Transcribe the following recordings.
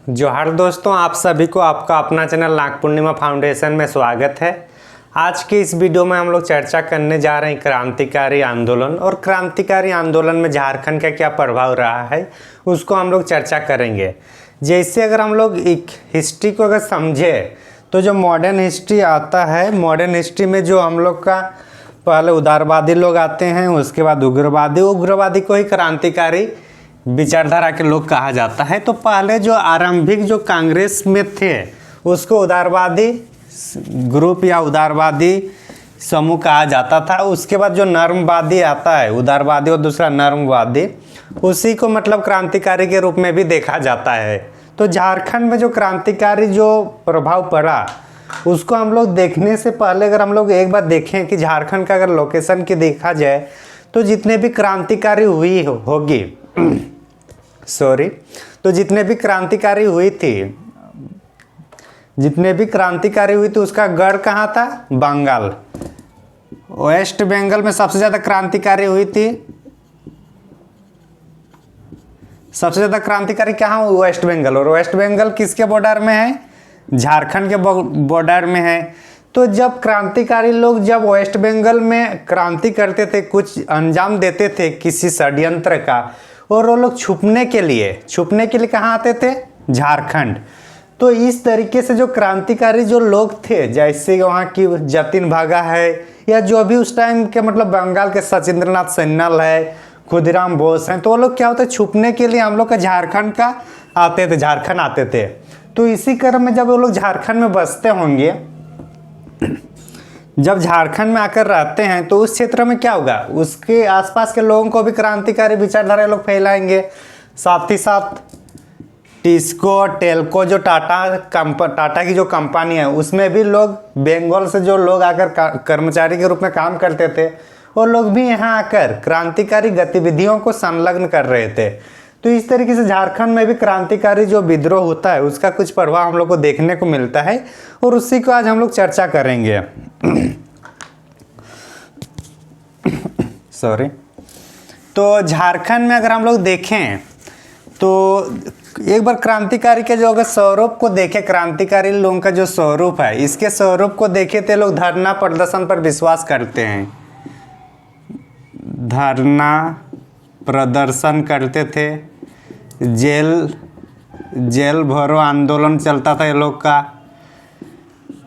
जोहार दोस्तों, आप सभी को आपका अपना चैनल नाग पूर्णिमा फाउंडेशन में स्वागत है। आज के इस वीडियो में हम लोग चर्चा करने जा रहे हैं क्रांतिकारी आंदोलन और क्रांतिकारी आंदोलन में झारखंड का क्या प्रभाव रहा है उसको हम लोग चर्चा करेंगे। जैसे अगर हम लोग एक हिस्ट्री को अगर समझे तो जो मॉडर्न हिस्ट्री आता है, मॉडर्न हिस्ट्री में जो हम लोग का पहले उदारवादी लोग आते हैं, उसके बाद उग्रवादी को ही क्रांतिकारी विचारधारा के लोग कहा जाता है। तो पहले जो आरंभिक जो कांग्रेस में थे उसको उदारवादी ग्रुप या उदारवादी समूह कहा जाता था। उसके बाद जो नर्मवादी आता है, उदारवादी और दूसरा नर्मवादी, उसी को मतलब क्रांतिकारी के रूप में भी देखा जाता है। तो झारखंड में जो क्रांतिकारी जो प्रभाव पड़ा उसको हम लोग देखने से पहले अगर हम लोग एक बार देखें कि झारखंड का अगर लोकेशन की देखा जाए तो जितने भी क्रांतिकारी हुई होगी तो जितने भी क्रांतिकारी हुई थी उसका गढ़ कहाँ था? बंगाल। वेस्ट बंगाल में सबसे ज़्यादा क्रांतिकारी हुई थी। सबसे ज़्यादा क्रांतिकारी कहाँ? वेस्ट बंगाल। और वेस्ट बंगाल किसके बॉर्डर में है? झारखंड के बॉर्डर में है। तो जब क्रांतिकारी लोग जब वेस्ट बंगाल में क्रांति करते थे, कुछ अंजाम देते थे किसी षड्यंत्र का, और वो लोग छुपने के लिए कहाँ आते थे? झारखंड। तो इस तरीके से जो क्रांतिकारी जो लोग थे, जैसे वहाँ की जतिन भागा है या जो भी उस टाइम के मतलब बंगाल के सचिंद्रनाथ सन्याल है, खुदीराम बोस हैं, तो वो लोग क्या होते, छुपने के लिए हम लोग का झारखंड आते थे। तो इसी क्रम में जब वो लोग झारखंड में बसते होंगे, जब झारखंड में आकर रहते हैं तो उस क्षेत्र में क्या होगा, उसके आसपास के लोगों को भी क्रांतिकारी विचारधारा लोग फैलाएंगे। साथ ही साथ टिस्को टेल्को जो टाटा की जो कंपनी है उसमें भी लोग बंगाल से जो लोग आकर कर्मचारी के रूप में काम करते थे, वो लोग भी यहाँ आकर क्रांतिकारी गतिविधियों को संलग्न कर रहे थे। तो इस तरीके से झारखंड में भी क्रांतिकारी जो विद्रोह होता है उसका कुछ प्रभाव हम लोग को देखने को मिलता है और उसी को आज हम लोग चर्चा करेंगे। तो झारखंड में अगर हम लोग देखें तो एक बार क्रांतिकारी के जो अगर स्वरूप को देखें, क्रांतिकारी लोगों का जो स्वरूप है, इसके स्वरूप को देखें तो लोग धरना प्रदर्शन पर विश्वास करते हैं। धरना प्रदर्शन करते थे, जेल भरो आंदोलन चलता था ये लोग का।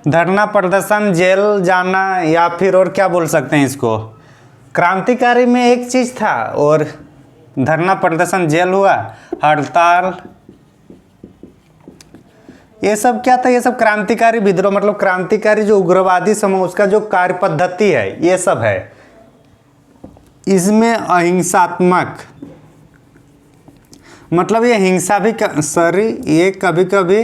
धरना प्रदर्शन, जेल जाना, या फिर और क्या बोल सकते हैं इसको, क्रांतिकारी में एक चीज़ था और धरना प्रदर्शन, जेल हुआ, हड़ताल, ये सब क्या था? ये सब क्रांतिकारी विद्रोह मतलब क्रांतिकारी जो उग्रवादी समूह उसका जो कार्य पद्धति है ये सब है। इसमें अहिंसात्मक मतलब ये हिंसा भी ये कभी कभी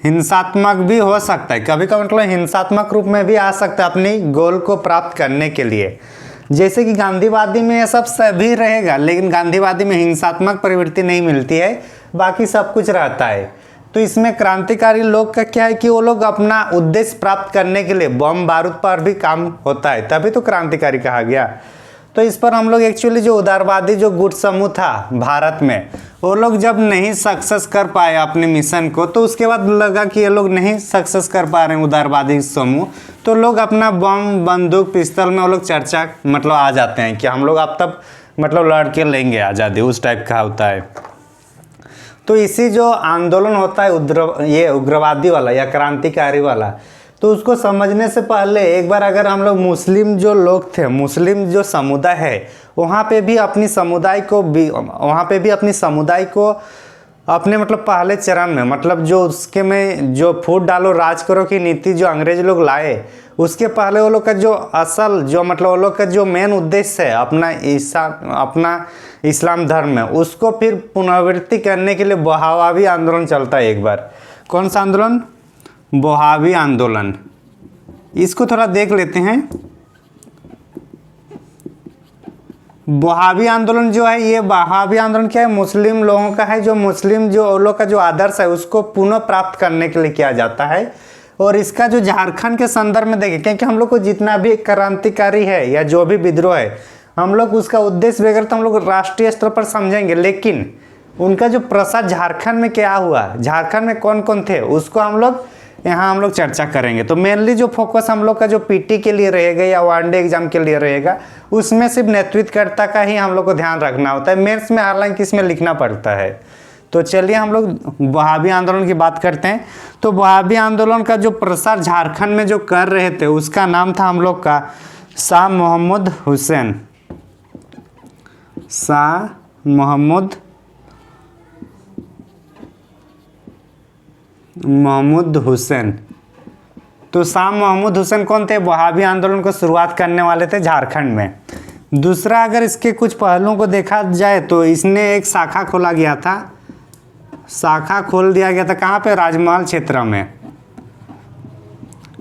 हिंसात्मक भी हो सकता है, कभी कभी मतलब हिंसात्मक रूप में भी आ सकता है अपनी गोल को प्राप्त करने के लिए। जैसे कि गांधीवादी में ये सब सभी रहेगा, लेकिन गांधीवादी में हिंसात्मक प्रवृत्ति नहीं मिलती है, बाकी सब कुछ रहता है। तो इसमें क्रांतिकारी लोग का क्या है कि वो लोग अपना उद्देश्य प्राप्त करने के लिए बम बारूद पर भी काम होता है, तभी तो क्रांतिकारी कहा गया। तो इस पर हम लोग एक्चुअली जो उदारवादी जो गुट समूह था भारत में, वो लोग जब नहीं सक्सेस कर पाए अपने मिशन को, तो उसके बाद लगा कि ये लोग नहीं सक्सेस कर पा रहे हैं उदारवादी समूह, तो लोग अपना बम बंदूक पिस्तौल में वो लोग चर्चा मतलब आ जाते हैं कि हम लोग अब तब मतलब लड़ के लेंगे आज़ादी, उस टाइप का होता है। तो इसी जो आंदोलन होता है ये उग्रवादी वाला या क्रांतिकारी वाला, तो उसको समझने से पहले एक बार अगर हम लोग मुस्लिम जो लोग थे, मुस्लिम जो समुदाय है, वहाँ पे भी अपनी समुदाय को अपने मतलब पहले चरण में मतलब जो उसके में जो फूट डालो राज करो की नीति जो अंग्रेज लोग लाए, उसके पहले वो लोग का जो असल जो मतलब वो लोग का जो मेन उद्देश्य है अपना इस्लाम धर्म में, उसको फिर पुनरावृत्ति करने के लिए बहावी आंदोलन चलता है एक बार। कौन सा आंदोलन? बहावी आंदोलन। इसको थोड़ा देख लेते हैं। बहावी आंदोलन जो है, ये बहावी आंदोलन क्या है? मुस्लिम लोगों का है, जो मुस्लिम जो लोग का जो आदर्श है उसको पुनः प्राप्त करने के लिए किया जाता है। और इसका जो झारखंड के संदर्भ में देखें, क्योंकि हम लोग को जितना भी क्रांतिकारी है या जो भी विद्रोह है, हम लोग उसका उद्देश्य वगैरह तो हम लोग राष्ट्रीय स्तर पर समझेंगे, लेकिन उनका जो प्रसार झारखंड में क्या हुआ, झारखंड में कौन कौन थे, उसको हम लोग यहाँ हम लोग चर्चा करेंगे। तो मेनली जो फोकस हम लोग का जो पीटी के लिए रहेगा या वनडे एग्जाम के लिए रहेगा, उसमें सिर्फ नेतृत्वकर्ता का ही हम लोग को ध्यान रखना होता है। मेंस में हालांकि इसमें लिखना पड़ता है। तो चलिए हम लोग वहाबी आंदोलन की बात करते हैं। तो वहाबी आंदोलन का जो प्रसार झारखंड में जो कर रहे थे, उसका नाम था हम लोग का शाह मोहम्मद हुसैन। शाह मोहम्मद हुसैन। तो शाह मोहम्मद हुसैन कौन थे? वहाबी आंदोलन को शुरुआत करने वाले थे झारखंड में। दूसरा, अगर इसके कुछ पहलुओं को देखा जाए तो इसने एक शाखा खोला गया था, शाखा खोल दिया गया था कहाँ पे? राजमहल क्षेत्र में।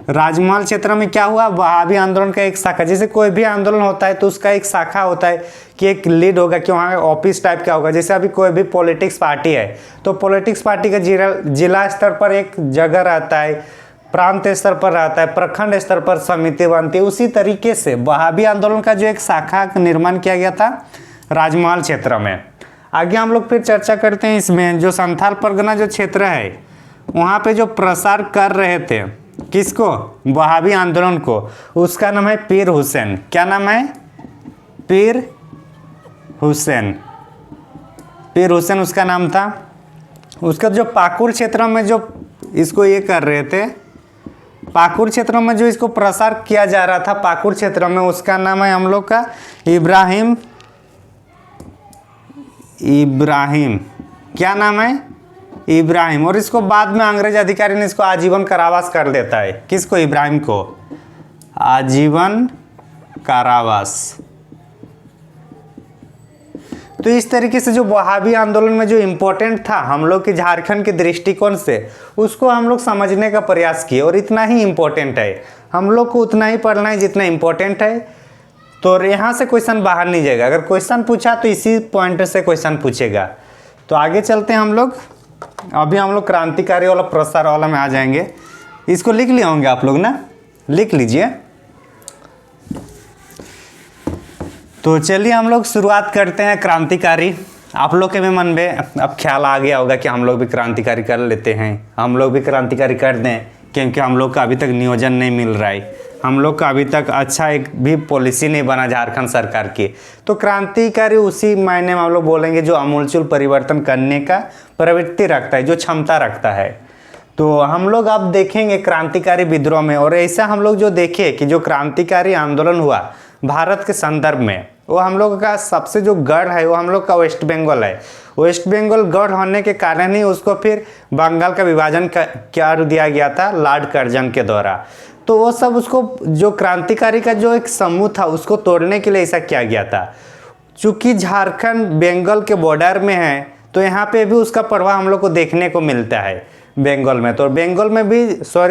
राजमहल क्षेत्र में क्या हुआ? वहाबी आंदोलन का एक शाखा, जैसे कोई भी आंदोलन होता है तो उसका एक शाखा होता है कि एक लीड होगा कि वहाँ ऑफिस टाइप का होगा। जैसे अभी कोई भी पॉलिटिक्स पार्टी है तो पॉलिटिक्स पार्टी का जिला स्तर पर एक जगह रहता है, प्रांत स्तर पर रहता है, प्रखंड स्तर पर समिति बनती है। उसी तरीके से वहाबी आंदोलन का जो एक शाखा का निर्माण किया गया था राजमहल क्षेत्र में। आगे हम लोग फिर चर्चा करते हैं इसमें। जो संथाल परगना जो क्षेत्र है, वहाँ पे जो प्रसार कर रहे थे किसको? वहाबी आंदोलन को, उसका नाम है पीर हुसैन। क्या नाम है? पीर हुसैन। पीर हुसैन उसका नाम था। उसका जो पाकुड़ क्षेत्र में जो इसको ये कर रहे थे, पाकुड़ क्षेत्र में जो इसको प्रसार किया जा रहा था पाकुड़ क्षेत्र में, उसका नाम है हम लोग का इब्राहिम। क्या नाम है? इब्राहिम। और इसको बाद में अंग्रेज अधिकारी ने इसको आजीवन कारावास कर देता है। किसको? इब्राहिम को आजीवन कारावास। तो इस तरीके से जो वहाबी आंदोलन में जो इम्पोर्टेंट था हम लोग के झारखंड के दृष्टिकोण से, उसको हम लोग समझने का प्रयास किए। और इतना ही इम्पोर्टेंट है, हम लोग को उतना ही पढ़ना है जितना इम्पोर्टेंट है। तो यहाँ से क्वेश्चन बाहर नहीं जाएगा। अगर क्वेश्चन पूछा तो इसी पॉइंट से क्वेश्चन पूछेगा। तो आगे चलते हैं हम लोग। अभी हम लोग क्रांतिकारी वाला प्रसार वाला में आ जाएंगे। इसको लिख लिए होंगे आप लोग ना, लिख लीजिए। तो चलिए हम लोग शुरुआत करते हैं क्रांतिकारी। आप लोग के भी मन में अब ख्याल आ गया होगा कि हम लोग भी क्रांतिकारी कर लेते हैं, हम लोग भी क्रांतिकारी कर दें, क्योंकि हम लोग का अभी तक नियोजन नहीं मिल रहा है, हम लोग का अभी तक अच्छा एक भी पॉलिसी नहीं बना झारखंड सरकार की। तो क्रांतिकारी उसी मायने में हम लोग बोलेंगे जो आमूलचूल परिवर्तन करने का प्रवृत्ति रखता है, जो क्षमता रखता है। तो हम लोग अब देखेंगे क्रांतिकारी विद्रोह में। और ऐसा हम लोग जो देखे कि जो क्रांतिकारी आंदोलन हुआ भारत के संदर्भ में, वो हम लोग का सबसे जो गढ़ है वो हम लोग का वेस्ट बंगाल है। वेस्ट बंगाल गढ़ होने के कारण ही उसको फिर बंगाल का विभाजन कर दिया गया था लॉर्ड कर्जन के द्वारा। तो वो सब उसको जो क्रांतिकारी का जो एक समूह था उसको तोड़ने के लिए ऐसा किया गया था। चूँकि झारखंड बंगाल के बॉर्डर में है तो यहाँ पे भी उसका प्रभाव हम लोग को देखने को मिलता है बंगाल में। तो बंगाल में भी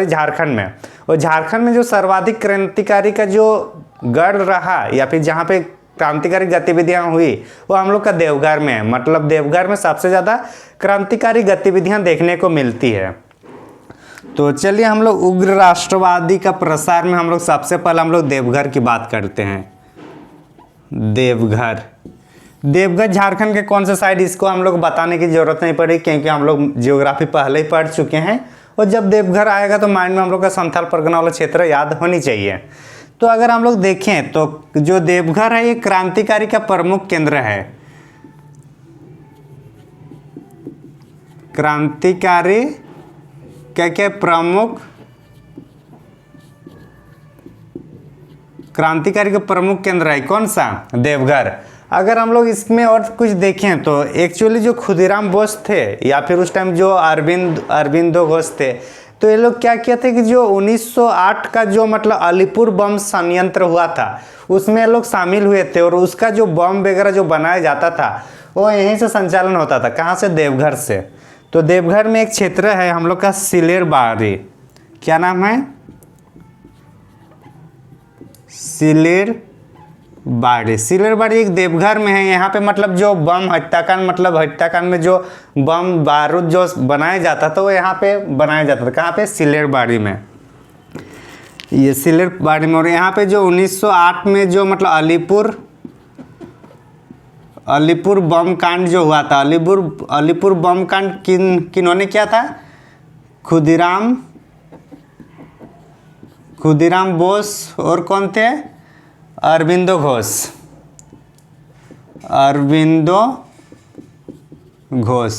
झारखंड में, और झारखंड में जो सर्वाधिक क्रांतिकारी का जो गढ़ रहा या फिर जहाँ पे क्रांतिकारी गतिविधियां हुई वो हम लोग का देवघर में है। मतलब देवघर में सबसे ज़्यादा क्रांतिकारी गतिविधियां देखने को मिलती है। तो चलिए हम लोग उग्र राष्ट्रवादी का प्रसार में हम लोग सबसे पहले हम लोग देवघर की बात करते हैं। देवघर झारखंड के कौन से साइड, इसको हम लोग बताने की जरूरत नहीं पड़ी क्योंकि हम लोग जियोग्राफी पहले ही पढ़ चुके हैं। और जब देवघर आएगा तो माइंड में हम लोग का संथाल परगना वाला क्षेत्र याद होनी चाहिए। तो अगर हम लोग देखें तो जो देवघर है ये क्रांतिकारी का प्रमुख केंद्र है। क्रांतिकारी क्या प्रमुख, क्रांतिकारी का प्रमुख केंद्र है कौन सा? देवघर। अगर हम लोग इसमें और कुछ देखें तो एक्चुअली जो खुदीराम बोस थे या फिर उस टाइम जो अरविंदो घोष थे, तो ये लोग क्या किया थे कि जो 1908 का जो मतलब अलीपुर बम संयंत्र हुआ था उसमें लोग शामिल हुए थे। और उसका जो बम वगैरह जो बनाया जाता था वो यहीं से संचालन होता था। कहाँ से? देवघर से। तो देवघर में एक क्षेत्र है हम लोग का सिलेरबाड़ी। क्या नाम है? सिलेरबाड़ी एक देवघर में है। यहाँ पे मतलब जो बम हत्याकांड, मतलब हत्याकांड में जो बम बारूद जो बनाया जाता था वो यहाँ पे बनाया जाता था। कहाँ पे? सिलेरबाड़ी में। ये सिलेरबाड़ी में। और यहाँ पे जो 1908 में जो मतलब अलीपुर बम कांड जो हुआ था, अलीपुर बम कांड किन्होंने किया था? खुदीराम बोस और कौन थे? अरबिंदो घोष।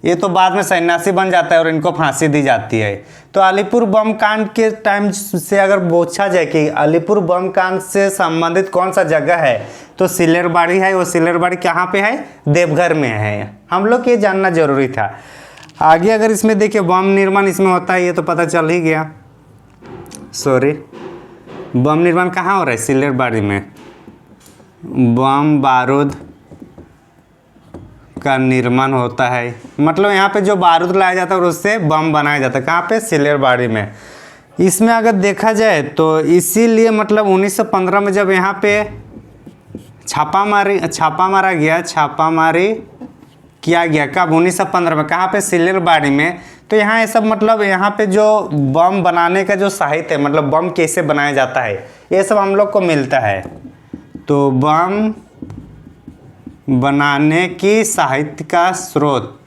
ये तो बाद में सन्यासी बन जाता है और इनको फांसी दी जाती है। तो अलीपुर बम कांड के टाइम से अगर पूछा जाए कि अलीपुर बम कांड से संबंधित कौन सा जगह है, तो सिल्लेरबाड़ी है। वो सिल्लेरबाड़ी कहाँ पे है? देवघर में है। हम लोग को ये जानना जरूरी था। आगे अगर इसमें देखिए बम निर्माण इसमें होता है, ये तो पता चल ही गया। सॉरी, बम निर्माण कहाँ हो रहा है? सिल्लेरबाड़ी में। बम बारूद का निर्माण होता है, मतलब यहाँ पे जो बारूद लाया जाता है और उससे बम बनाया जाता है। कहाँ पे? सिल्लेरबाड़ी में। इसमें अगर देखा जाए तो इसीलिए मतलब 1915 में जब यहाँ पे छापामारी किया गया। कब? 1915 में। कहाँ पे? सिल्लेरबाड़ी में। तो यहाँ ये सब मतलब यहाँ पे जो बम बनाने का जो साहित्य है, मतलब बम कैसे बनाया जाता है, ये सब हम लोग को मिलता है। तो बम बनाने की साहित्य का स्रोत,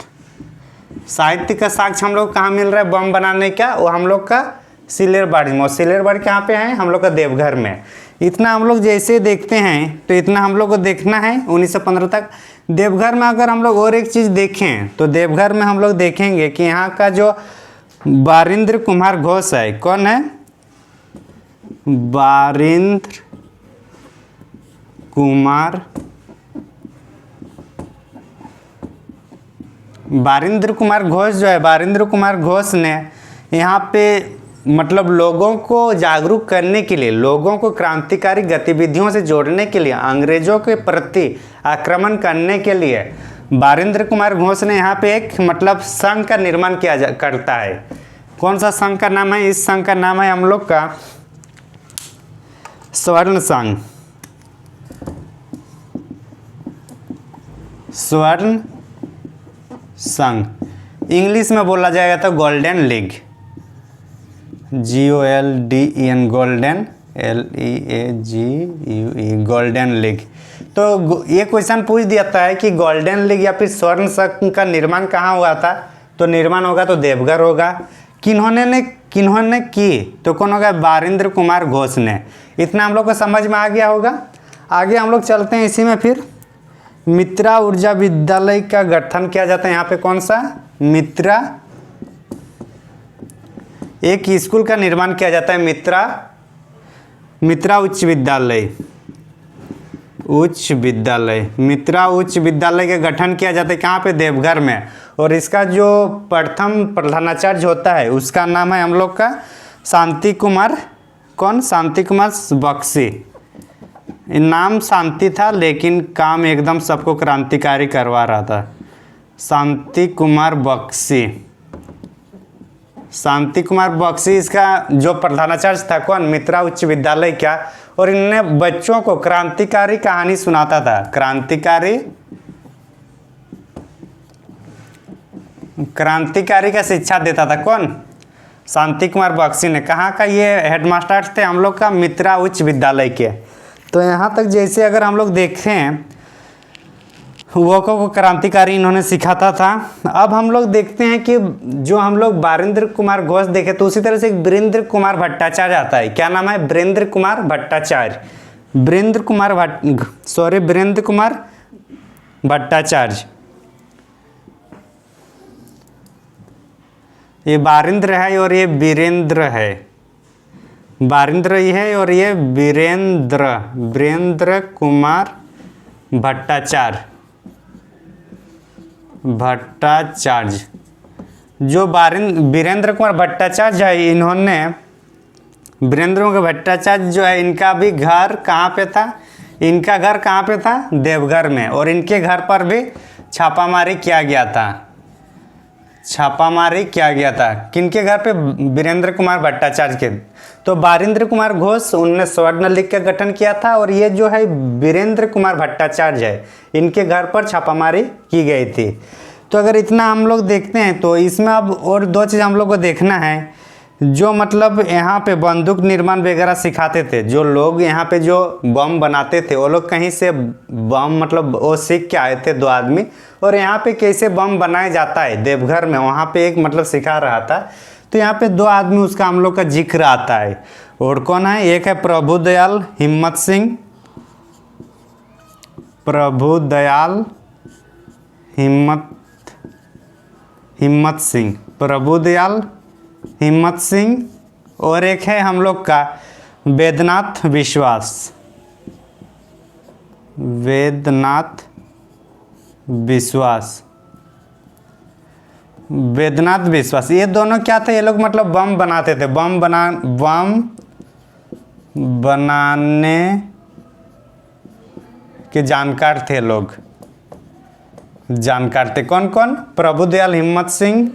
साहित्य का साक्ष्य हम लोग कहाँ मिल रहा है बम बनाने का? वो हम लोग का सिल्लेरबाड़ी में। और सिल्लेरबाड़ी कहाँ पे है? हम लोग का देवघर में। इतना हम लोग जैसे देखते हैं तो इतना हम लोग को देखना है 1915 तक। देवघर में अगर हम लोग और एक चीज़ देखें तो देवघर में हम लोग देखेंगे कि यहाँ का जो बारिंद्र कुमार घोष है, कौन है? बारिंद्र कुमार घोष जो है, बारिंद्र कुमार घोष ने यहाँ पे मतलब लोगों को जागरूक करने के लिए, लोगों को क्रांतिकारी गतिविधियों से जोड़ने के लिए, अंग्रेजों के प्रति आक्रमण करने के लिए बारिंद्र कुमार घोष ने यहाँ पे एक मतलब संघ का निर्माण करता है। कौन सा संघ का नाम है? इस संघ का नाम है हम लोग का स्वर्ण संघ। इंग्लिश में बोला जाएगा तो golden league, GOLDEN, golden, LEAGUE, golden league. तो ये क्वेश्चन पूछ दिया है कि गोल्डन लीग या फिर स्वर्ण संघ का निर्माण कहाँ हुआ था? तो निर्माण होगा तो देवघर होगा। किन्होंने की? तो कौन होगा? बारिंद्र कुमार घोष ने। इतना हम लोग को समझ में आ गया होगा। आगे हम लोग चलते हैं। इसी में फिर मित्रा ऊर्जा विद्यालय का गठन किया जाता है। यहाँ पे कौन सा? मित्रा, एक स्कूल का निर्माण किया जाता है, मित्रा उच्च विद्यालय। मित्रा उच्च विद्यालय का गठन किया जाता है। कहाँ पे? देवघर में। और इसका जो प्रथम प्रधानाचार्य होता है उसका नाम है हम लोग का शांति कुमार। कौन? शांति कुमार बख्शी। नाम शांति था लेकिन काम एकदम सबको क्रांतिकारी करवा रहा था। शांति कुमार बख्शी इसका जो प्रधानाचार्य था। कौन? मित्रा उच्च विद्यालय का। और इन्होंने बच्चों को क्रांतिकारी कहानी सुनाता था। क्रांतिकारी का शिक्षा देता था। कौन? शांति कुमार बख्शी ने। कहाँ का ये हेडमास्टर थे? हम लोग का मित्रा उच्च विद्यालय के। तो यहाँ तक जैसे अगर हम लोग देखें, युवकों को क्रांतिकारी इन्होंने सिखाता था। अब हम लोग देखते हैं कि जो हम लोग बारिंद्र कुमार घोष देखे तो उसी तरह से एक वीरेंद्र कुमार भट्टाचार्य आता है। क्या नाम है? वीरेंद्र कुमार भट्टाचार्य। ये बारिंद्र है और ये वीरेंद्र है। बारिंद्र ये है और ये वीरेंद्र कुमार भट्टाचार्य। जो वीरेंद्र कुमार भट्टाचार्य है, इन्होंने वीरेंद्र कुमार भट्टाचार्य जो है, इनका भी घर कहाँ पे था? इनका घर कहाँ पे था? देवघर में। और इनके घर पर भी छापामारी किया गया था। किनके घर पे? वीरेंद्र कुमार भट्टाचार्य के। तो बारिंद्र कुमार घोष उन्होंने स्वर्ण लीग का गठन किया था। और ये जो है वीरेंद्र कुमार भट्टाचार्य है, इनके घर पर छापामारी की गई थी। तो अगर इतना हम लोग देखते हैं तो इसमें अब और दो चीज़ हम लोग को देखना है जो मतलब यहाँ पे बंदूक निर्माण वगैरह सिखाते थे, जो लोग यहाँ पे जो बम बनाते थे वो लोग कहीं से बम मतलब वो सीख के आए थे 2 आदमी, और यहाँ पे कैसे बम बनाया जाता है देवघर में वहाँ पे एक मतलब सिखा रहा था। तो यहाँ पे 2 आदमी उसका हम लोग का जिक्र आता है, और कौन है, एक है प्रभुदयाल हिम्मत सिंह, प्रभुदयाल हिम्मत सिंह, प्रभुदयाल हिम्मत सिंह, और एक है हम लोग का वेदनाथ विश्वास, वेदनाथ विश्वास, वेदनाथ विश्वास। ये दोनों क्या थे, ये लोग मतलब बम बनाते थे, बम बनाने के जानकार थे लोग, जानकार थे। कौन कौन, प्रभुदयाल हिम्मत सिंह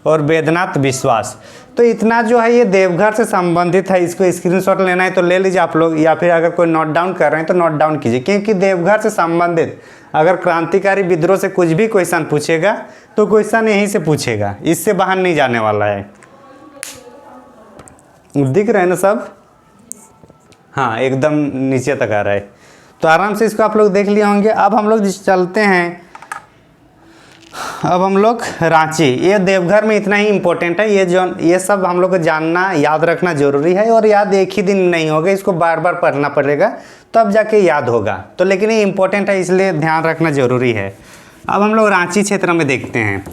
और वेदनाथ विश्वास। तो इतना जो है ये देवघर से संबंधित है, इसको स्क्रीनशॉट लेना है तो ले लीजिए आप लोग, या फिर अगर कोई नोट डाउन कर रहे हैं तो नोट डाउन कीजिए, क्योंकि देवघर से संबंधित अगर क्रांतिकारी विद्रोह से कुछ भी क्वेश्चन पूछेगा तो क्वेश्चन यहीं से पूछेगा, इससे बाहर नहीं जाने वाला है। दिख रहे हैं ना सब, हाँ एकदम नीचे तक आ रहा है, तो आराम से इसको आप लोग देख लिए होंगे। अब हम लोग चलते हैं, अब हम लोग रांची, ये देवघर में इतना ही इम्पोर्टेंट है, ये सब हम लोग को जानना याद रखना जरूरी है, और याद एक ही दिन नहीं होगा, इसको बार बार पढ़ना पड़ेगा तब जाके याद होगा। तो लेकिन ये इम्पोर्टेंट है इसलिए ध्यान रखना जरूरी है। अब हम लोग रांची क्षेत्र में देखते हैं।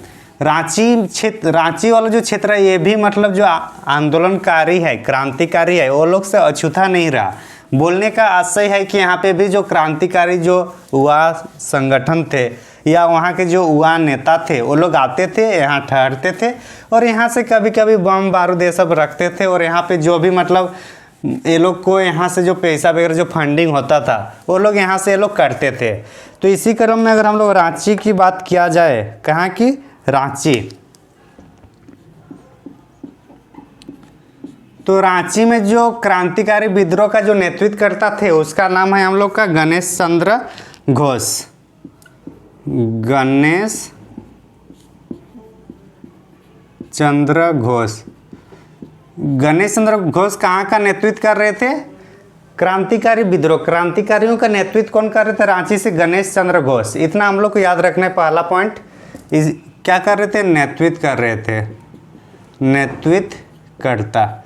रांची वाला जो क्षेत्र है ये भी मतलब जो आंदोलनकारी है, क्रांतिकारी है, वो लोग से अछूता नहीं रहा। बोलने का आशय है कि यहाँ पे भी जो क्रांतिकारी जो युवा संगठन थे या वहाँ के जो युवा नेता थे वो लोग आते थे, यहाँ ठहरते थे, और यहाँ से कभी कभी बम बारूद ये सब रखते थे, और यहाँ पे जो भी मतलब ये लोग को यहाँ से जो पैसा वगैरह जो फंडिंग होता था वो लोग यहाँ से ये लोग करते थे। तो इसी क्रम में अगर हम लोग रांची की बात किया जाए, कहाँ की, रांची, तो रांची में जो क्रांतिकारी विद्रोह का जो नेतृत्व करता थे उसका नाम है हम लोग का गणेश चंद्र घोष। गणेश चंद्र घोष, गणेश चंद्र घोष कहाँ का नेतृत्व कर रहे थे, क्रांतिकारी विद्रोह, क्रांतिकारियों का नेतृत्व कौन कर रहे थे, रांची से गणेश चंद्र घोष। इतना हम लोग को याद रखना है, पहला पॉइंट क्या कर रहे थे, नेतृत्व कर रहे थे, नेतृत्व करता।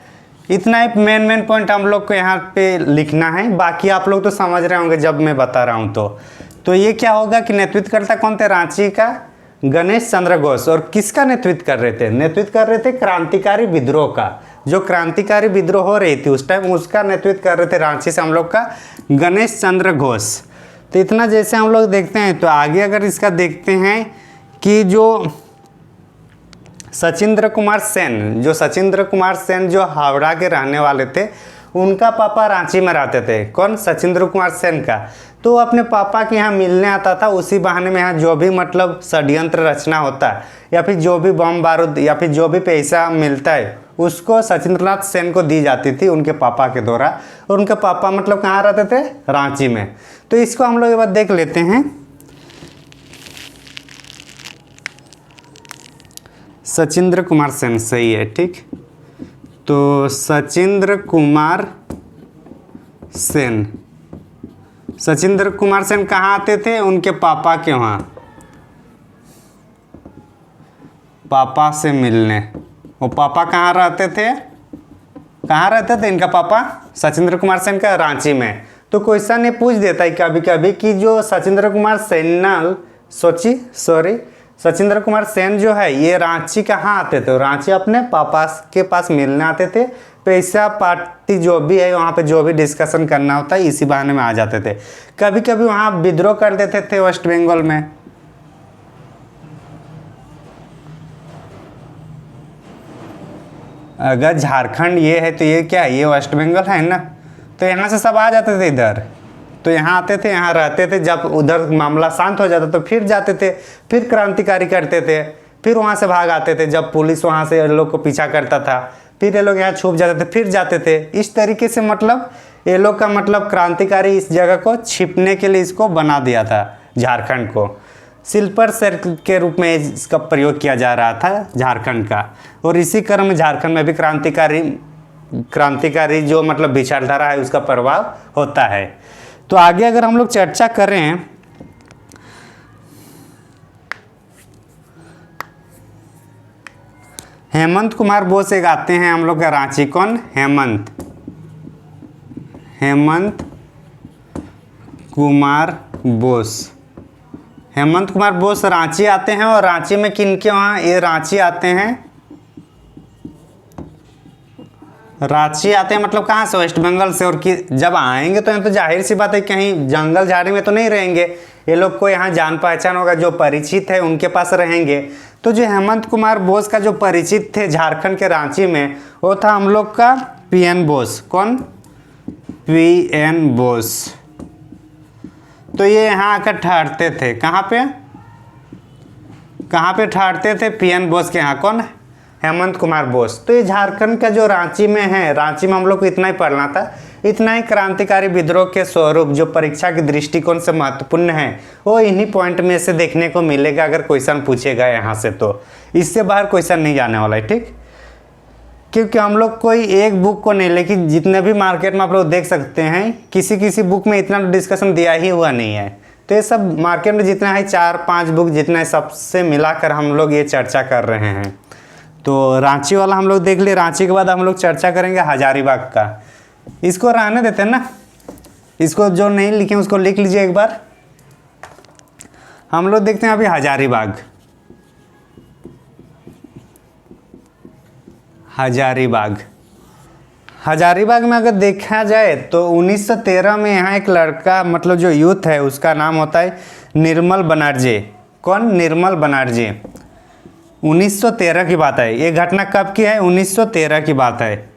इतना एक मेन पॉइंट हम लोग को यहाँ पे लिखना है, बाकी आप लोग तो समझ रहे होंगे जब मैं बता रहा हूँ। तो ये क्या होगा कि नेतृत्व करता कौन थे, रांची का गणेश चंद्र घोष। और किसका नेतृत्व कर रहे थे, नेतृत्व कर रहे थे क्रांतिकारी विद्रोह का, जो क्रांतिकारी विद्रोह हो रही थी उस टाइम उसका नेतृत्व कर रहे थे रांची से हम लोग का गणेश चंद्र घोष। तो इतना जैसे हम लोग देखते हैं, तो आगे अगर इसका देखते हैं कि जो सचिंद्र कुमार सेन जो हावड़ा के रहने वाले थे, उनका पापा रांची में रहते थे। कौन, सचिंद्र कुमार सेन का। तो अपने पापा के यहाँ मिलने आता था, उसी बहाने में यहाँ जो भी मतलब षड्यंत्र रचना होता है या फिर जो भी बम बारूद या फिर जो भी पैसा मिलता है उसको सचिंद्रनाथ सेन को दी जाती थी उनके पापा के द्वारा। और उनके पापा मतलब कहाँ रहते थे, रांची में। तो इसको हम लोग एक बार देख लेते हैं। सचिंद्र कुमार सेन सही है, ठीक। तो सचिंद्र कुमार सेन कहाँ आते थे, उनके पापा के वहाँ, पापा से मिलने। वो पापा कहाँ रहते थे, इनका पापा सचिंद्र कुमार सेन का रांची में। तो क्वेश्चन ये पूछ देता है कभी कभी कि जो सचिंद्र कुमार सेन जो है ये रांची कहाँ आते थे, रांची अपने पापा के पास मिलने आते थे। पैसा पार्टी जो भी है वहाँ पे जो भी डिस्कशन करना होता है इसी बहाने में आ जाते थे। कभी कभी वहाँ विद्रोह कर देते थे वेस्ट बंगाल में। अगर झारखंड ये है तो ये क्या है, ये वेस्ट बंगाल है ना। तो यहाँ से सब आ जाते थे इधर, तो यहाँ आते थे, यहाँ रहते थे। जब उधर मामला शांत हो जाता तो फिर जाते थे, फिर क्रांतिकारी करते थे, फिर वहाँ से भाग आते थे। जब पुलिस वहाँ से लोग को पीछा करता था फिर ये लोग यहाँ छुप जाते थे, फिर जाते थे। इस तरीके से मतलब ये लोग का मतलब क्रांतिकारी इस जगह को छिपने के लिए इसको बना दिया था, झारखंड को। स्लीपर सेल के रूप में इसका प्रयोग किया जा रहा था झारखंड का। और इसी क्रम में झारखंड में भी क्रांतिकारी जो मतलब विचारधारा है उसका प्रभाव होता है। तो आगे अगर हम लोग चर्चा करें, हेमंत कुमार बोस एक आते हैं हम लोग का रांची। कौन? हेमंत कुमार बोस। हेमंत कुमार बोस रांची आते हैं। और रांची में किन के वहाँ? ये रांची आते हैं। रांची आते हैं मतलब कहाँ से? वेस्ट बंगाल से। और कि जब आएंगे तो जाहिर सी बात है कहीं जंगल झाड़ी में तो नहीं रहेंगे, ये लोग को यहाँ जान पहचान होगा, जो परिचित है उनके पास रहेंगे। तो जो हेमंत कुमार बोस का जो परिचित थे झारखंड के रांची में, वो था हम लोग का पीएन बोस। कौन? पीएन बोस। तो ये यहाँ आकर ठहरते थे। कहाँ पे ठहरते थे? पीएन बोस के यहाँ। कौन? हेमंत कुमार बोस। तो ये झारखंड का जो रांची में है, रांची में हम लोग को इतना ही पढ़ना था। इतना ही क्रांतिकारी विद्रोह के स्वरूप जो परीक्षा के दृष्टिकोण से महत्वपूर्ण है वो इन्हीं पॉइंट में से देखने को मिलेगा अगर क्वेश्चन पूछेगा यहाँ से। तो इससे बाहर क्वेश्चन नहीं जाने वाला है, ठीक। क्योंकि हम लोग कोई एक बुक को नहीं, लेकिन जितने भी मार्केट में आप लोग देख सकते हैं किसी बुक में इतना डिस्कशन दिया ही हुआ नहीं है। तो ये सब मार्केट में जितना है 4-5 बुक जितना है सबसे मिलाकर हम लोग ये चर्चा कर रहे हैं। तो रांची वाला हम लोग देख लिए। रांची के बाद हम लोग चर्चा करेंगे हजारीबाग का। इसको रहने देते हैं ना, इसको जो नहीं लिखे उसको लिख लीजिए एक बार। हम लोग देखते हैं अभी हजारीबाग। हजारीबाग में अगर देखा जाए तो 1913 में यहाँ एक लड़का मतलब जो यूथ है उसका नाम होता है निर्मल बनर्जी। कौन? निर्मल बनर्जी। 1913 की बात है। ये घटना कब की है? 1913 की बात है।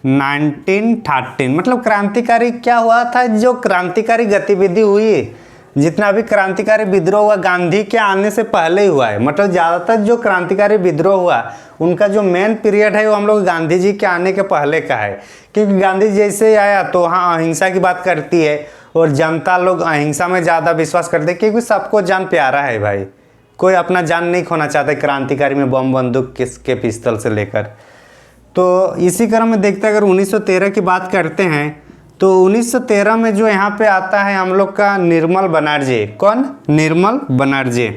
1913 मतलब क्रांतिकारी क्या हुआ था? जो क्रांतिकारी गतिविधि हुई, जितना भी क्रांतिकारी विद्रोह हुआ गांधी के आने से पहले ही हुआ है। मतलब ज़्यादातर जो क्रांतिकारी विद्रोह हुआ उनका जो मेन पीरियड है वो हम लोग गांधी जी के आने के पहले का है। क्योंकि गांधी जी जैसे आया तो हाँ अहिंसा की बात करती है और जनता लोग अहिंसा में ज़्यादा विश्वास करते हैं, क्योंकि सबको जान प्यारा है भाई। कोई अपना जान नहीं खोना चाहता क्रांतिकारी में, बम बंदूक के पिस्तौल से लेकर। तो इसी क्रम में देखते हैं अगर 1913 की बात करते हैं तो 1913 में जो यहाँ पे आता है हम लोग का निर्मल बनर्जी। कौन? निर्मल बनर्जी।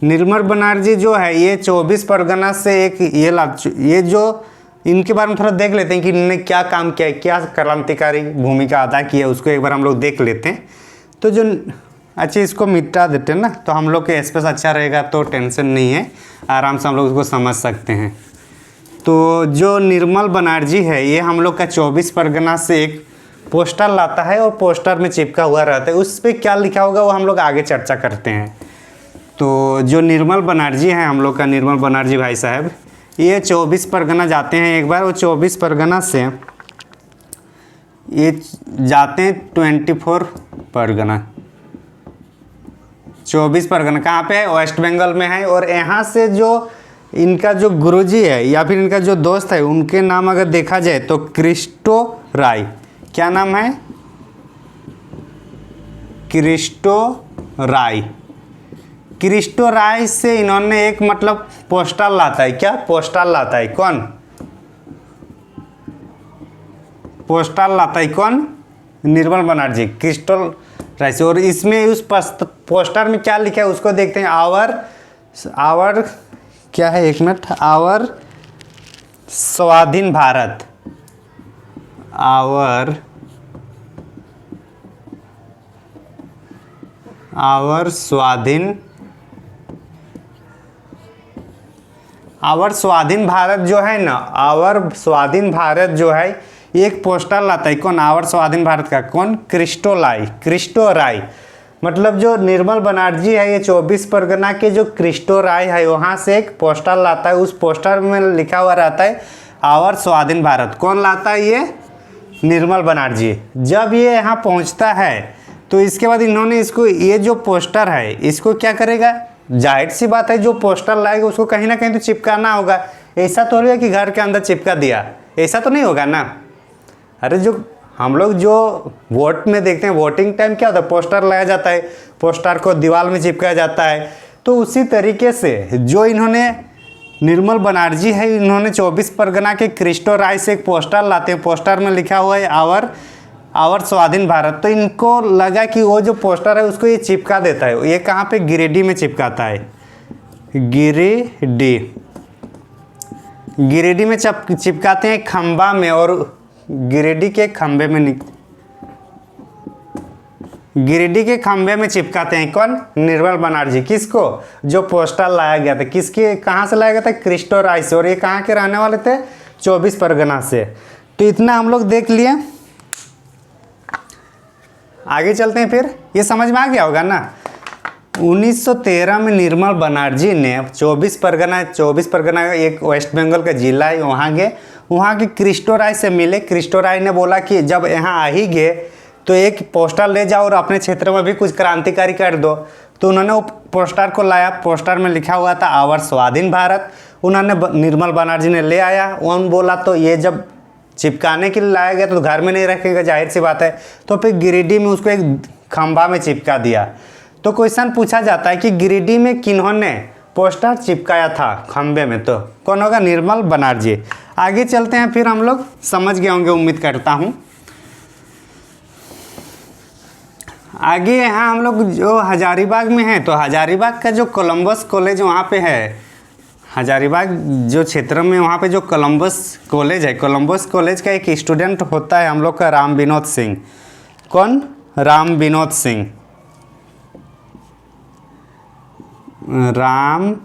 निर्मल बनर्जी जो है ये 24 परगना से एक ये जो इनके बारे में थोड़ा देख लेते हैं कि इन्होंने क्या काम किया है, क्या क्रांतिकारी भूमिका अदा की है, उसको एक बार हम लोग देख लेते हैं। तो जो अच्छा इसको मिटा देते हैं ना तो हम लोग के स्पेस अच्छा रहेगा, तो टेंशन नहीं है, आराम से हम लोग उसको समझ सकते हैं। तो जो निर्मल बनर्जी है ये हम लोग का 24 परगना से एक पोस्टर लाता है और पोस्टर में चिपका हुआ रहता है। उस पर क्या लिखा होगा वो हम लोग आगे चर्चा करते हैं। तो जो निर्मल बनर्जी है हम लोग का, निर्मल बनर्जी भाई साहब, ये 24 परगना जाते हैं एक बार। वो 24 परगना से ये जाते हैं 24 परगना। 24 परगना कहाँ पे है? वेस्ट बंगाल में है। और यहाँ से जो इनका जो गुरुजी है या फिर इनका जो दोस्त है उनके नाम अगर देखा जाए तो क्रिस्टो राय। क्या नाम है? क्रिस्टो राय। क्रिस्टो राय से इन्होंने एक मतलब पोस्टर लाता है। क्या पोस्टर लाता है? कौन पोस्टर लाता है? कौन? निर्मल बनर्जी, क्रिस्टो राय से। और इसमें उस पोस्टर में क्या लिखा है उसको देखते हैं। आवर क्या है? एक मिनट। आवर स्वाधीन भारत। आवर स्वाधीन भारत जो है ना, आवर स्वाधीन भारत जो है एक पोस्टर लाता है। कौन? आवर स्वाधीन भारत का। कौन? क्रिस्टो राय। मतलब जो निर्मल बनर्जी है ये 24 परगना के जो क्रिस्टो राय है वहाँ से एक पोस्टर लाता है। उस पोस्टर में लिखा हुआ रहता है आवर स्वाधीन भारत। कौन लाता है? ये निर्मल बनर्जी। जब ये यहाँ पहुँचता है तो इसके बाद इन्होंने इसको ये जो पोस्टर है इसको क्या करेगा? जाहिर सी बात है जो पोस्टर लाएगा उसको कहीं ना कहीं तो चिपकाना होगा। ऐसा तो नहीं है कि घर के अंदर चिपका दिया, ऐसा तो नहीं होगा ना। अरे जो हम लोग जो वोट में देखते हैं, वोटिंग टाइम क्या होता है, पोस्टर लगाया जाता है, पोस्टर को दीवार में चिपकाया जाता है। तो उसी तरीके से जो इन्होंने निर्मल बनर्जी है, इन्होंने 24 परगना के क्रिस्टो राय से एक पोस्टर लाते हैं, पोस्टर में लिखा हुआ है आवर स्वाधीन भारत। तो इनको लगा कि वो जो पोस्टर है उसको ये चिपका देता है। ये कहाँ पे, गिरिडीह में चिपकाता है, गिरिडीह में चिपकाते हैं खंबा में, और गिरिडीह के खंबे में चिपकाते हैं। कौन, निर्मल बनर्जी। किसको, जो पोस्टर लाया गया था, किसके, कहाँ से लाया गया था, क्रिस्टो राय से, और ये कहाँ के रहने वाले थे, 24 परगना से। तो इतना हम लोग देख लिए। आगे चलते हैं, फिर ये समझ में आ गया होगा ना। 1913 में निर्मल बनर्जी ने 24 परगना एक वेस्ट बंगाल का जिला है, वहाँ के क्रिस्टो राय से मिले। क्रिस्टो राय ने बोला कि जब यहाँ आ ही गए तो एक पोस्टर ले जाओ और अपने क्षेत्र में भी कुछ क्रांतिकारी कर दो। तो उन्होंने वो पोस्टर को लाया, पोस्टर में लिखा हुआ था आवर स्वाधीन भारत। उन्होंने निर्मल बनर्जी ने ले आया, उन्होंने बोला तो ये जब चिपकाने के लिए लाया गया तो घर में नहीं रखेगा, जाहिर सी बात है। तो फिर गिरिडीह में उसको एक खंभा में चिपका दिया। तो क्वेश्चन पूछा जाता है कि गिरिडीह में किन्होंने पोस्टर चिपकाया था खंबे में, तो कौन होगा, निर्मल बनर्जी। आगे चलते हैं, फिर हम लोग समझ गए होंगे, उम्मीद करता हूँ। आगे यहाँ हम लोग जो हजारीबाग में हैं, तो हजारीबाग का जो कोलंबस कॉलेज वहाँ पे है, हजारीबाग जो क्षेत्र में वहाँ पे जो कोलंबस कॉलेज है, कोलंबस कॉलेज का एक स्टूडेंट होता है हम लोग का राम विनोद सिंह। कौन, राम विनोद सिंह। राम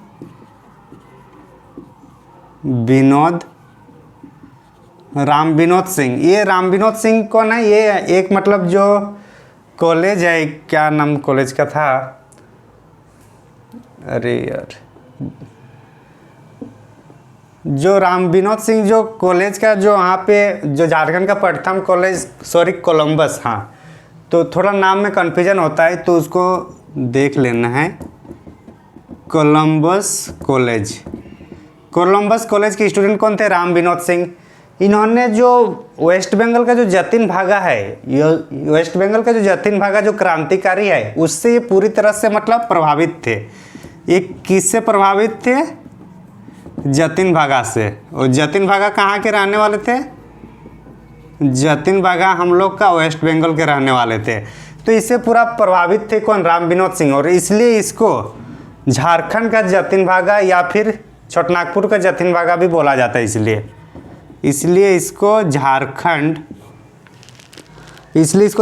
विनोद सिंह। ये राम विनोद सिंह कौन है, ये एक मतलब जो कॉलेज है, क्या नाम कॉलेज का था, अरे यार, जो राम विनोद सिंह जो कॉलेज का जो वहाँ पे जो झारखंड का प्रथम कॉलेज, सॉरी कोलंबस, हाँ, तो थोड़ा नाम में कन्फ्यूजन होता है तो उसको देख लेना है। कोलंबस कॉलेज के स्टूडेंट कौन थे, राम विनोद सिंह। इन्होंने जो वेस्ट बंगाल का जो जतिन भागा है, वेस्ट बंगाल का जो जतिन भागा जो क्रांतिकारी है, उससे ये पूरी तरह से मतलब प्रभावित थे। ये किससे प्रभावित थे, जतिन भागा से। और जतिन भागा कहाँ के रहने वाले थे, जतिन भागा हम लोग का वेस्ट बंगाल के रहने वाले थे। तो इससे पूरा प्रभावित थे कौन, राम विनोद सिंह। और इसलिए इसको झारखंड का जतिन भागा या फिर छोटनागपुर का जतिन भागा भी बोला जाता है। इसलिए इसको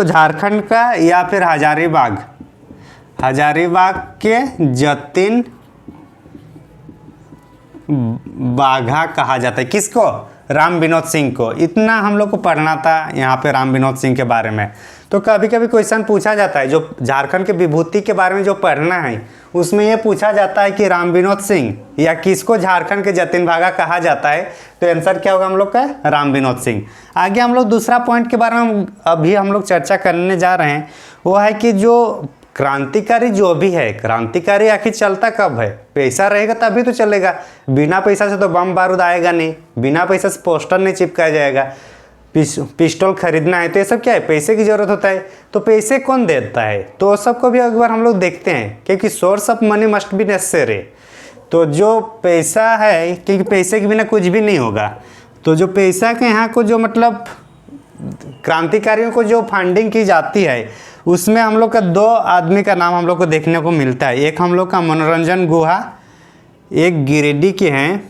झारखंड का या फिर हजारीबाग के जतिन बाघा कहा जाता है। किसको, राम विनोद सिंह को। इतना हम लोग को पढ़ना था यहाँ पे राम विनोद सिंह के बारे में। तो कभी कभी क्वेश्चन पूछा जाता है, जो झारखंड के विभूति के बारे में जो पढ़ना है उसमें ये पूछा जाता है कि राम विनोद सिंह या किसको झारखंड के जतिन भागा कहा जाता है। तो आंसर क्या होगा हम लोग का, राम विनोद सिंह। आगे हम लोग दूसरा पॉइंट के बारे में अभी हम लोग चर्चा करने जा रहे हैं, वो है कि जो क्रांतिकारी जो भी है, क्रांतिकारी आखिर चलता कब है, पैसा रहेगा तभी तो चलेगा। बिना पैसा से तो बम बारूद आएगा नहीं, बिना पैसा से पोस्टर नहीं चिपकाया जाएगा, पिस्टल खरीदना है तो ये सब क्या है, पैसे की ज़रूरत होता है। तो पैसे कौन देता है, तो सबको भी एक बार हम लोग देखते हैं, क्योंकि source of money must be necessary. तो जो पैसा है, क्योंकि पैसे के बिना कुछ भी नहीं होगा, तो जो पैसा के यहाँ को जो मतलब क्रांतिकारियों को जो फंडिंग की जाती है, उसमें हम लोग का दो आदमी का नाम हम लोग को देखने को मिलता है। एक हम लोग का मनोरंजन गुहा, एक गिरिडीह के हैं,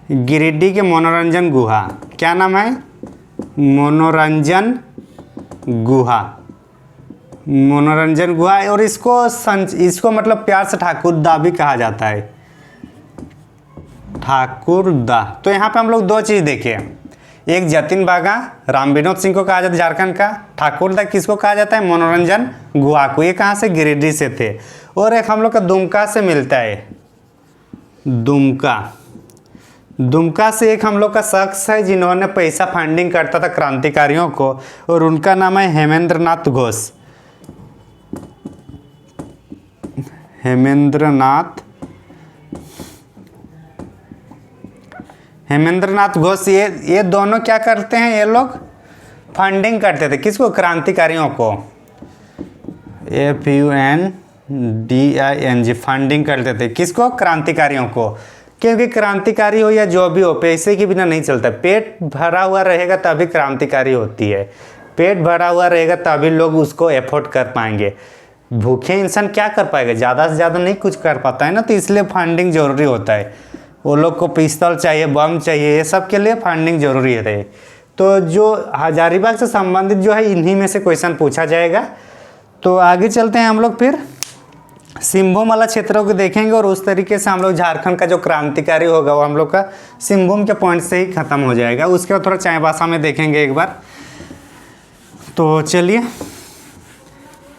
गिरिडीह के मनोरंजन गुहा। क्या नाम है, मनोरंजन गुहा। और इसको मतलब प्यार से ठाकुरदा भी कहा जाता है, ठाकुरदा। तो यहाँ पे हम लोग दो चीज़ देखे, एक जतिन बागा राम विनोद सिंह को कहा जाता है झारखंड का, ठाकुरदा किसको कहा जाता है, मनोरंजन गुहा को। ये कहाँ से, गिरिडीह से थे। और एक हम लोग का दुमका से मिलता है, दुमका से एक हम लोग का शख्स है जिन्होंने पैसा फंडिंग करता था क्रांतिकारियों को, और उनका नाम है हेमेंद्रनाथ घोष। हेमेंद्र नाथ घोष, ये दोनों क्या करते हैं, ये लोग फंडिंग करते थे किसको, क्रांतिकारियों को। FUNDING, फंडिंग करते थे किसको, क्रांतिकारियों को। क्योंकि क्रांतिकारी हो या जो भी हो, पैसे के बिना नहीं चलता। पेट भरा हुआ रहेगा तभी क्रांतिकारी होती है, पेट भरा हुआ रहेगा तभी लोग उसको एफोर्ड कर पाएंगे। भूखे इंसान क्या कर पाएगा, ज़्यादा से ज़्यादा नहीं कुछ कर पाता है ना, तो इसलिए फंडिंग जरूरी होता है। वो लोग को पिस्तौल चाहिए, बम चाहिए, ये सब के लिए फंडिंग जरूरी है। तो जो हजारीबाग से संबंधित जो है इन्हीं में से क्वेश्चन पूछा जाएगा। तो आगे चलते हैं हम लोग, फिर सिंहभूम वाला क्षेत्रों को देखेंगे और उस तरीके से हम लोग झारखंड का जो क्रांतिकारी होगा वो हम लोग का सिंहभूम के पॉइंट से ही खत्म हो जाएगा। उसके बाद थोड़ा चाईबासा में देखेंगे एक बार। तो चलिए,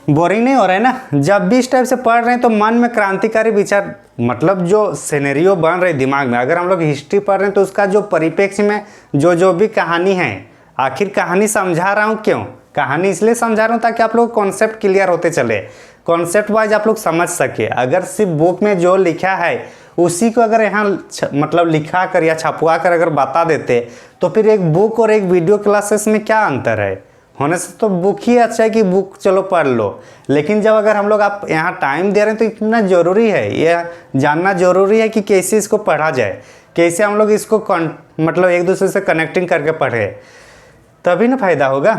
बोरिंग नहीं हो रहा है ना, जब भी इस टाइप से पढ़ रहे हैं तो मन में क्रांतिकारी विचार, मतलब जो सिनेरियो बन रहे दिमाग में, अगर हम लोग हिस्ट्री पढ़ रहे हैं तो उसका जो परिप्रेक्ष्य में जो भी कहानी है, आखिर कहानी समझा रहा हूँ क्यों, कहानी इसलिए समझा रहा हूँ ताकि आप लोग कॉन्सेप्ट क्लियर होते चले, कॉन्सेप्ट वाइज आप लोग समझ सके। अगर सिर्फ बुक में जो लिखा है उसी को अगर यहाँ मतलब लिखा कर या छपवा कर अगर बता देते तो फिर एक बुक और एक वीडियो क्लासेस में क्या अंतर है। होने से तो बुक ही अच्छा है कि बुक चलो पढ़ लो, लेकिन जब अगर हम लोग आप यहाँ टाइम दे रहे हैं तो इतना ज़रूरी है, यह जानना ज़रूरी है कि कैसे इसको पढ़ा जाए, कैसे हम लोग इसको मतलब एक दूसरे से कनेक्टिंग करके पढ़े, तभी ना फायदा होगा।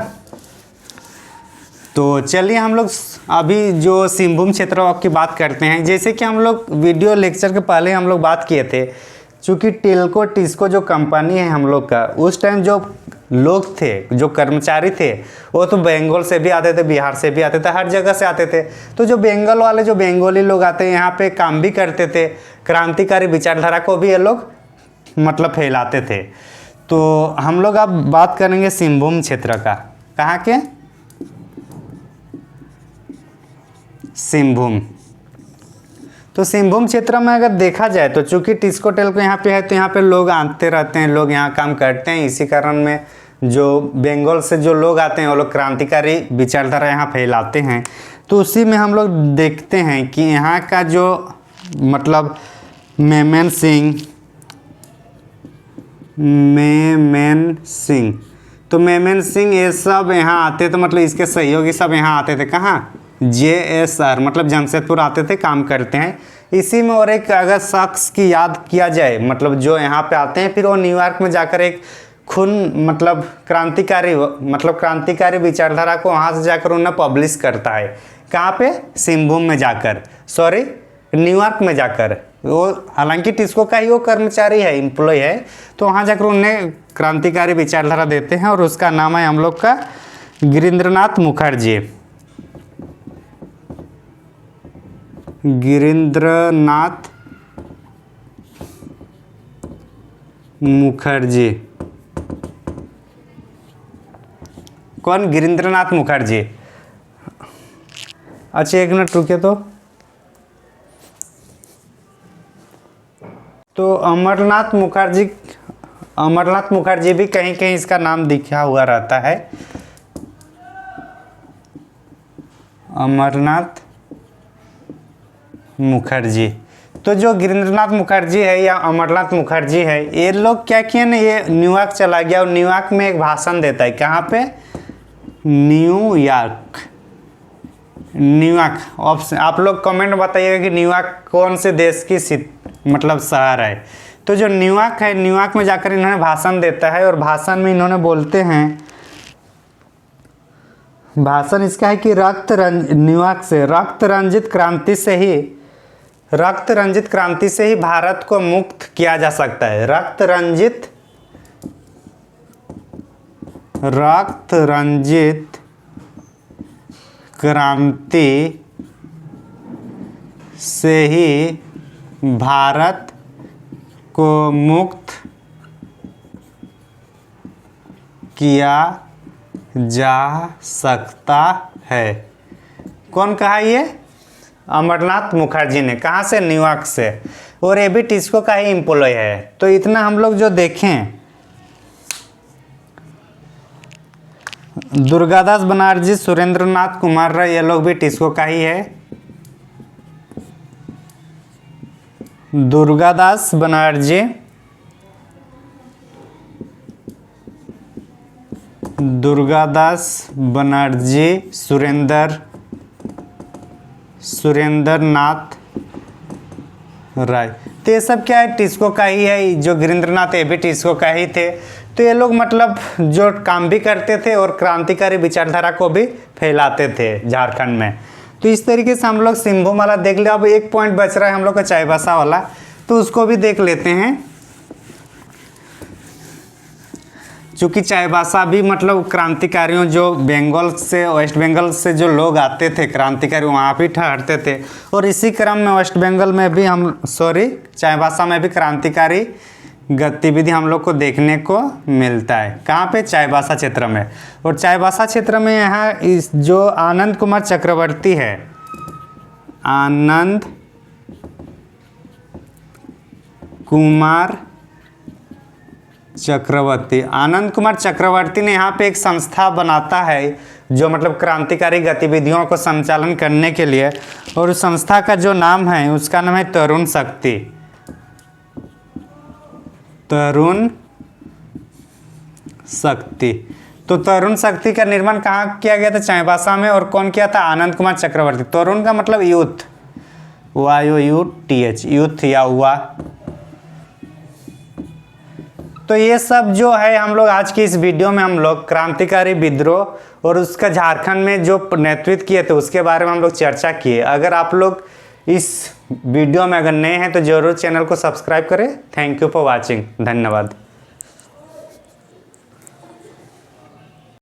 तो चलिए हम लोग अभी जो सिंहभूम क्षेत्रों की बात करते हैं। जैसे कि हम लोग वीडियो लेक्चर के पहले हम लोग बात किए थे, चूँकि टिल्को टिस्को जो कंपनी है हम लोग का, उस टाइम जो लोग थे, जो कर्मचारी थे, वो तो बंगाल से भी आते थे, बिहार से भी आते थे, हर जगह से आते थे। तो जो बंगाल वाले जो बंगाली लोग आते हैं यहाँ पे काम भी करते थे, क्रांतिकारी विचारधारा को भी ये लोग मतलब फैलाते थे। तो हम लोग अब बात करेंगे सिंहभूम क्षेत्र का। कहाँ के, सिंहभूम। तो सिंहभूम क्षेत्र में अगर देखा जाए तो चूँकि टिस्को टेल्को यहाँ पे है तो यहाँ पे लोग आते रहते हैं, लोग यहाँ काम करते हैं। इसी कारण में जो बंगाल से जो लोग आते हैं वो लोग क्रांतिकारी विचारधारा यहाँ फैलाते हैं। तो उसी में हम लोग देखते हैं कि यहाँ का जो मतलब मेमन सिंह, तो मेमन सिंह ये सब यहाँ आते थे, मतलब इसके सहयोगी सब यहाँ आते थे। कहाँ, JSR मतलब जमशेदपुर आते थे, काम करते हैं इसी में। और एक अगर शख्स की याद किया जाए, मतलब जो यहाँ पे आते हैं फिर वो न्यूयॉर्क में जाकर एक मतलब क्रांतिकारी विचारधारा को वहाँ से जाकर उन्हें पब्लिश करता है। कहाँ पे, सिंहभूम में जाकर, सॉरी न्यूयॉर्क में जाकर। वो हालांकि टिस्को का ही वो कर्मचारी है, एम्प्लॉय है, तो वहाँ जाकर उन्हें क्रांतिकारी विचारधारा देते हैं और उसका नाम है हम लोग का गिरीन्द्रनाथ मुखर्जी। गिरीन्द्रनाथ मुखर्जी, कौन, गिरीन्द्रनाथ मुखर्जी। अच्छा एक मिनट रुके। तो अमरनाथ मुखर्जी भी कहीं कहीं इसका नाम दिखा हुआ रहता है, अमरनाथ मुखर्जी। तो जो गिरीन्द्रनाथ मुखर्जी है या अमरनाथ मुखर्जी है, ये लोग क्या किए ना, ये न्यूयॉर्क चला गया और न्यूयॉर्क में एक भाषण देता है। कहाँ पे, न्यूयॉर्क। ऑप्शन आप लोग कमेंट बताइएगा कि न्यूयॉर्क कौन से देश की मतलब शहर है। तो जो न्यूयॉर्क है, न्यूयॉर्क में जाकर इन्होंने भाषण देता है और भाषण में इन्होंने बोलते हैं, भाषण इसका है कि न्यूयॉर्क से रक्त रंजित क्रांति से ही भारत को मुक्त किया जा सकता है। रक्त रंजित क्रांति से ही भारत को मुक्त किया जा सकता है। कौन कहा ये, अमरनाथ मुखर्जी ने। कहाँ से, न्यूयॉर्क से। और ये भी टिस्को का ही एम्प्लॉय है। तो इतना हम लोग जो देखें, दुर्गादास बनर्जी, सुरेंद्रनाथ कुमार राय, ये लोग भी टिस्को का ही है। दुर्गादास बनर्जी दुर्गादास बनर्जी, सुरेंद्र नाथ राय। तो ये सब क्या है, टिस्को का ही है। जो गिरिंद्रनाथ ये भी टिस्को का ही थे। तो ये लोग मतलब जो काम भी करते थे और क्रांतिकारी विचारधारा को भी फैलाते थे झारखंड में। तो इस तरीके से हम लोग सिंहभूम वाला देख लिया। अब एक पॉइंट बच रहा है हम लोग का चाईबासा वाला, तो उसको भी देख लेते हैं। चूँकि चाईबासा भी मतलब क्रांतिकारियों जो बंगाल से, वेस्ट बंगाल से जो लोग आते थे क्रांतिकारी, वहाँ भी ठहरते थे। और इसी क्रम में वेस्ट बंगाल में भी चाईबासा में भी क्रांतिकारी गतिविधि हम लोग को देखने को मिलता है। कहाँ पे? चाईबासा क्षेत्र में। और चाईबासा क्षेत्र में यहाँ इस जो आनंद कुमार चक्रवर्ती है, आनंद कुमार चक्रवर्ती ने यहाँ पे एक संस्था बनाता है जो मतलब क्रांतिकारी गतिविधियों को संचालन करने के लिए। और उस संस्था का जो नाम है, उसका नाम है तरुण शक्ति। तो तरुण शक्ति का निर्माण कहाँ किया गया था? चाईबासा में। और कौन किया था? आनंद कुमार चक्रवर्ती। तरुण का मतलब यूथ, YOUTH, यूथ या हुआ। तो ये सब जो है हम लोग आज की इस वीडियो में हम लोग क्रांतिकारी विद्रोह और उसका झारखंड में जो नेतृत्व किए थे उसके बारे में हम लोग चर्चा किए। अगर आप लोग इस वीडियो में अगर नए हैं तो जरूर चैनल को सब्सक्राइब करें। Thank you for watching. धन्यवाद।